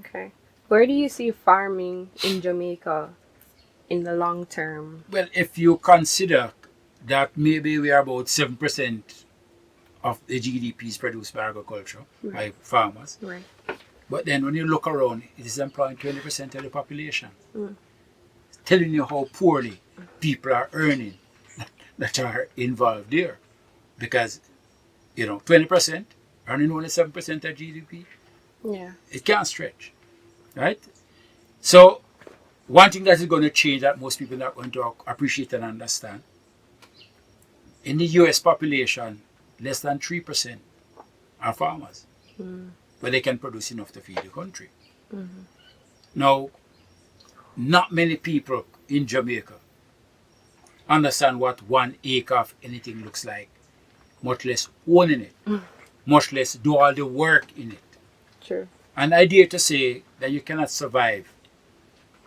Okay. Where do you see farming in Jamaica in the long term? Well, if you consider that maybe we are about 7% of the GDP is produced by agriculture, by Right. farmers. Right. But then when you look around, it is employing 20% of the population. Mm. Telling you how poorly people are earning that are involved there. Because, 20% earning only 7% of GDP, Yeah. it can't stretch, right? So, one thing that is going to change that most people are not going to appreciate and understand, in the US population, less than 3% are farmers, Mm. but they can produce enough to feed the country. Mm-hmm. Now, not many people in Jamaica understand what 1 acre of anything looks like, much less owning it, Mm. much less do all the work in it. True. And I dare to say that you cannot survive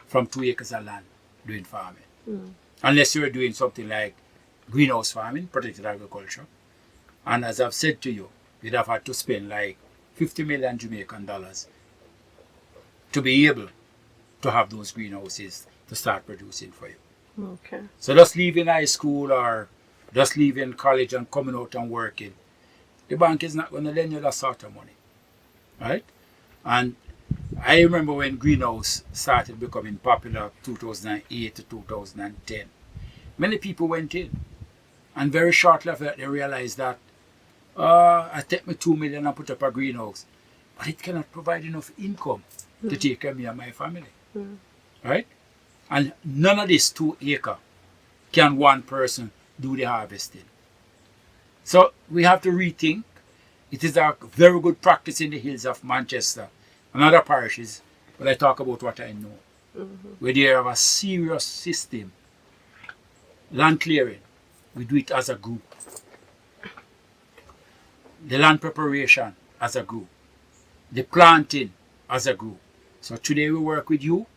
from 2 acres of land doing farming, Mm. unless you're doing something like greenhouse farming, protected agriculture. And as I've said to you, you'd have had to spend like 50 million Jamaican dollars to be able to have those greenhouses to start producing for you. Okay. So just leaving high school or just leaving college and coming out and working, the bank is not going to lend you that sort of money, right? And I remember when greenhouse started becoming popular 2008 to 2010. Many people went in, and very shortly after that they realized that I take my 2 million and put up a greenhouse, but it cannot provide enough income to take care of me and my family, Mm. right? And none of this 2 acre can one person do the harvesting. So we have to rethink. It is a very good practice in the hills of Manchester and other parishes, but I talk about what I know, Mm-hmm. where they have a serious system. Land clearing, we do it as a group. The land preparation as a group. The planting as a group. So today we work with you,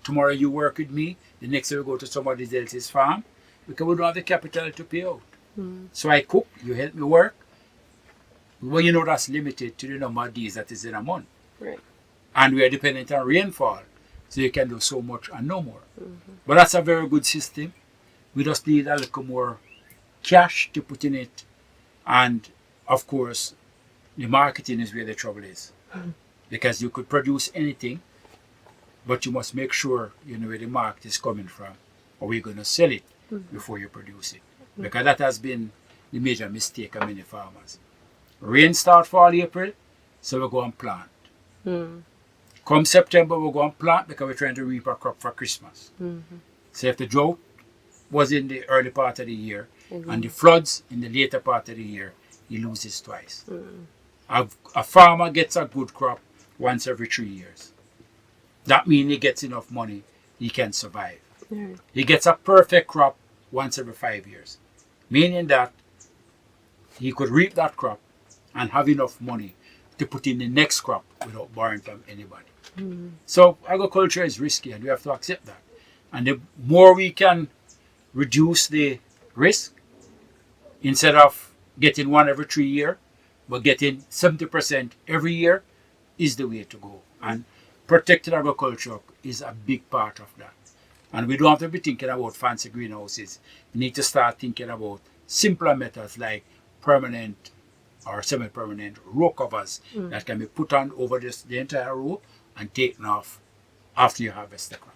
tomorrow you work with me, the next day we go to somebody else's farm because we don't have the capital to pay out. Mm. So I cook, you help me work. Well, that's limited to the number of days that is in a month. Right. And we are dependent on rainfall. So you can do so much and no more. Mm-hmm. But that's a very good system. We just need a little more cash to put in it. And of course, the marketing is where the trouble is. Mm. Because you could produce anything, but you must make sure you know where the market is coming from, or we're going to sell it before you produce it. Because that has been the major mistake of many farmers. Rain start fall April, so we go and plant. Mm. Come September, we go and plant because we're trying to reap our crop for Christmas. Mm-hmm. So if the drought was in the early part of the year Mm-hmm. and the floods in the later part of the year, he loses twice. Mm. A farmer gets a good crop once every 3 years. That means he gets enough money, he can survive. Mm. He gets a perfect crop once every 5 years, meaning that he could reap that crop and have enough money to put in the next crop without borrowing from anybody. Mm. So agriculture is risky and we have to accept that. And the more we can reduce the risk, instead of getting one every 3 years, but getting 70% every year, is the way to go. And protected agriculture is a big part of that. And we don't have to be thinking about fancy greenhouses. We need to start thinking about simpler methods like permanent or semi-permanent row covers that can be put on over the entire row and taken off after you harvest the crop.